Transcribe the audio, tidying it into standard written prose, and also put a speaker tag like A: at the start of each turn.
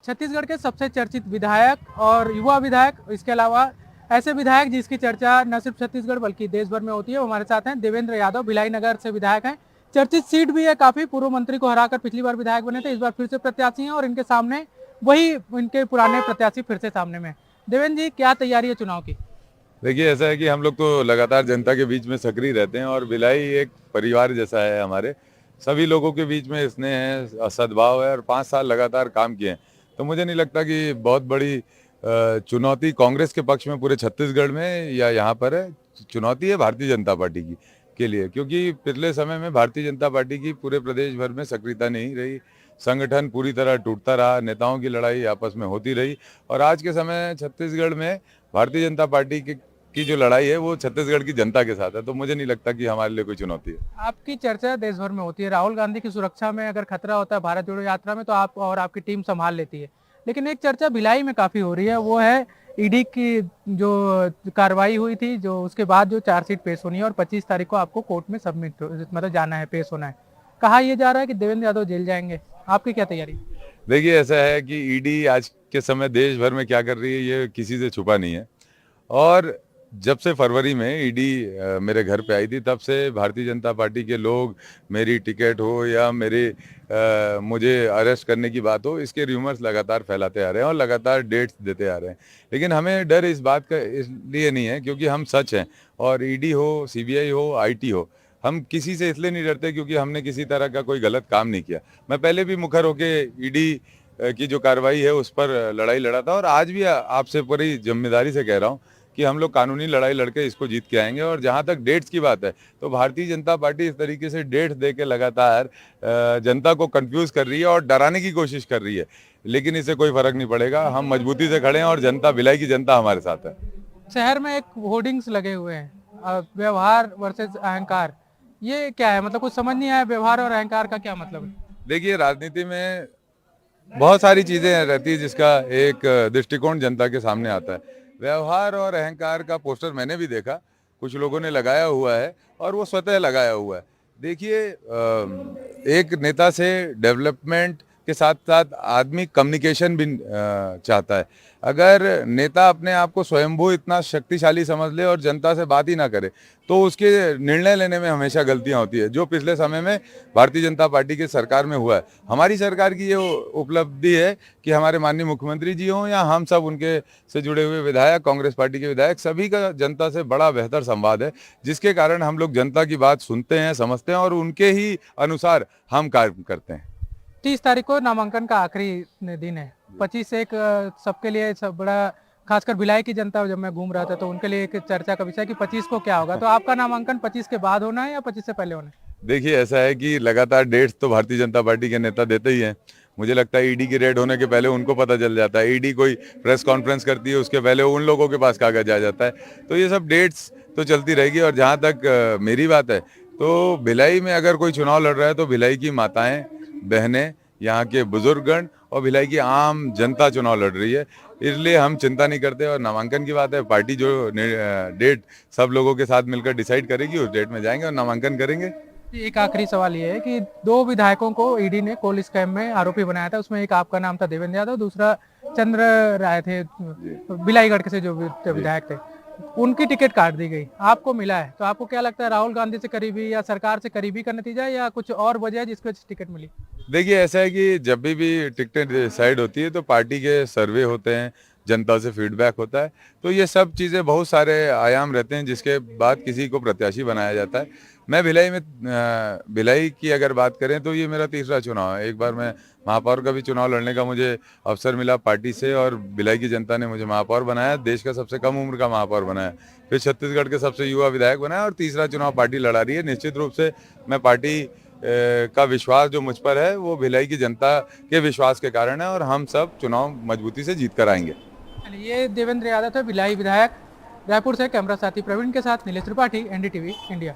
A: छत्तीसगढ़ के सबसे चर्चित विधायक और युवा विधायक, इसके अलावा ऐसे विधायक जिसकी चर्चा न सिर्फ छत्तीसगढ़ बल्कि देश भर में होती है, वो हमारे साथ हैं। देवेंद्र यादव भिलाई नगर से विधायक हैं। चर्चित सीट भी है काफी। पूर्व मंत्री को हराकर पिछली बार विधायक बने थे, इस बार फिर से प्रत्याशी हैं और इनके सामने वही इनके पुराने प्रत्याशी फिर से सामने में। देवेंद्र जी, क्या तैयारी है चुनाव की?
B: देखिए, ऐसा है कि हम लोग तो लगातार जनता के बीच में सक्रिय रहते हैं और भिलाई एक परिवार जैसा है हमारे। सभी लोगों के बीच में स्नेह है, सद्भाव है और 5 साल लगातार काम किए हैं। तो मुझे नहीं लगता कि बहुत बड़ी चुनौती कांग्रेस के पक्ष में पूरे छत्तीसगढ़ में या यहाँ पर है। चुनौती है भारतीय जनता पार्टी की के लिए, क्योंकि पिछले समय में भारतीय जनता पार्टी की पूरे प्रदेश भर में सक्रियता नहीं रही। संगठन पूरी तरह टूटता रहा, नेताओं की लड़ाई आपस में होती रही और आज के समय छत्तीसगढ़ में भारतीय जनता पार्टी की जो लड़ाई है वो छत्तीसगढ़ की जनता के साथ है। तो मुझे नहीं लगता कि हमारे लिए कोई चुनौती है।
A: आपकी चर्चा देश भर में होती है। राहुल गांधी की सुरक्षा में अगर खतरा होता है भारत जोड़ो यात्रा में, तो आप और आपकी टीम संभाल लेती है। लेकिन एक चर्चा भिलाई में काफी हो रही है, वो है ईडी की जो कार्रवाई हुई थी, जो उसके बाद जो चार्जशीट पेश होनी है और 25 तारीख को आपको कोर्ट में सबमिट मतलब जाना है, पेश होना है। कहा यह जा रहा है कि देवेंद्र यादव जेल जाएंगे। आपकी क्या तैयारी?
B: देखिए, ऐसा है कि ईडी आज के समय देश भर में क्या कर रही है ये किसी से छुपा नहीं है। और जब से फरवरी में ईडी मेरे घर पे आई थी, तब से भारतीय जनता पार्टी के लोग मेरी टिकट हो या मुझे अरेस्ट करने की बात हो, इसके र्यूमर्स लगातार फैलाते आ रहे हैं और लगातार डेट्स देते आ रहे हैं। लेकिन हमें डर इस बात का इसलिए नहीं है क्योंकि हम सच हैं। और ईडी हो, सीबीआई हो, आईटी हो, हम किसी से इसलिए नहीं डरते क्योंकि हमने किसी तरह का कोई गलत काम नहीं किया। मैं पहले भी मुखर होके ईडी की जो कार्रवाई है उस पर लड़ाई लड़ा था और आज भी आपसे पूरी जिम्मेदारी से कह रहा हूँ कि हम लोग कानूनी लड़ाई लड़के इसको जीत के आएंगे। और जहां तक डेट्स की बात है, तो भारतीय जनता पार्टी इस तरीके से डेट्स दे के लगातार जनता को कंफ्यूज कर रही है और डराने की कोशिश कर रही है, लेकिन इससे कोई फर्क नहीं पड़ेगा। हम मजबूती से खड़े हैं और जनता, भिलाई की जनता हमारे साथ है।
A: शहर में एक होर्डिंग्स लगे हुए हैं, व्यवहार वर्सेस अहंकार। ये क्या है? मतलब कुछ समझ नहीं आया, व्यवहार और अहंकार का क्या मतलब है?
B: देखिए, राजनीति में बहुत सारी चीजें रहती है जिसका एक दृष्टिकोण जनता के सामने आता है। व्यवहार और अहंकार का पोस्टर मैंने भी देखा, कुछ लोगों ने लगाया हुआ है और वो स्वतः लगाया हुआ है। देखिए, एक नेता से डेवलपमेंट के साथ साथ आदमी कम्युनिकेशन भी चाहता है। अगर नेता अपने आप को स्वयंभू इतना शक्तिशाली समझ ले और जनता से बात ही ना करे, तो उसके निर्णय लेने में हमेशा गलतियां होती है, जो पिछले समय में भारतीय जनता पार्टी की सरकार में हुआ है। हमारी सरकार की ये उपलब्धि है कि हमारे माननीय मुख्यमंत्री जी हों या हम सब उनके से जुड़े हुए विधायक, कांग्रेस पार्टी के विधायक, सभी का जनता से बड़ा बेहतर संवाद है, जिसके कारण हम लोग जनता की बात सुनते हैं, समझते हैं और उनके ही अनुसार हम कार्य करते हैं।
A: 30 तारीख को नामांकन का आखिरी दिन है। 25 से एक सबके लिए सब बड़ा, खासकर भिलाई की जनता, जब मैं घूम रहा था तो उनके लिए एक चर्चा का विषय कि 25 को क्या होगा। तो आपका नामांकन 25 के बाद होना है या 25 से पहले होना है?
B: देखिए, ऐसा है कि लगातार डेट्स तो भारतीय जनता पार्टी के नेता देते ही हैं। मुझे लगता है ईडी की रेड होने के पहले उनको पता चल जाता है। ईडी कोई प्रेस कॉन्फ्रेंस करती है, उसके पहले उन लोगों के पास कागज आ जाता है। तो ये सब डेट्स तो चलती रहेगी। और जहाँ तक मेरी बात है, तो भिलाई में अगर कोई चुनाव लड़ रहा है तो भिलाई की माताएं, बहनें, यहाँ के बुजुर्गगण और भिलाई की आम जनता चुनाव लड़ रही है। इसलिए हम चिंता नहीं करते। और नामांकन की बात है, पार्टी जो डेट सब लोगों के साथ मिलकर डिसाइड करेगी, उस डेट में जाएंगे और नामांकन करेंगे।
A: एक आखिरी सवाल ये है कि 2 विधायकों को ईडी ने कोल स्कैम में आरोपी बनाया था। उसमें एक आपका नाम था देवेंद्र यादव, दूसरा चंद्र राय थे, बिलाईगढ़ के से जो विधायक थे। उनकी टिकट काट दी गई, आपको मिला है। तो आपको क्या लगता है, राहुल गांधी से करीबी या सरकार से करीबी का नतीजा है या कुछ और वजह है जिसकी वजह से टिकट मिली?
B: देखिए, ऐसा है कि जब भी टिकटें डिसाइड होती है तो पार्टी के सर्वे होते हैं, जनता से फीडबैक होता है। तो ये सब चीज़ें, बहुत सारे आयाम रहते हैं जिसके बाद किसी को प्रत्याशी बनाया जाता है। मैं भिलाई की अगर बात करें तो ये मेरा तीसरा चुनाव है। एक बार मैं महापौर का भी चुनाव लड़ने का मुझे अवसर मिला पार्टी से और भिलाई की जनता ने मुझे महापौर बनाया, देश का सबसे कम उम्र का महापौर बनाया, फिर छत्तीसगढ़ के सबसे युवा विधायक बनाया और तीसरा चुनाव पार्टी लड़ा रही है। निश्चित रूप से मैं पार्टी का विश्वास जो मुझ पर है वो भिलाई की जनता के विश्वास के कारण है और हम सब चुनाव मजबूती से जीत कर आएंगे।
A: ये देवेंद्र यादव थे, भिलाई विधायक। रायपुर से कैमरा साथी प्रवीण के साथ नीलेश त्रिपाठी, एनडीटीवी इंडिया।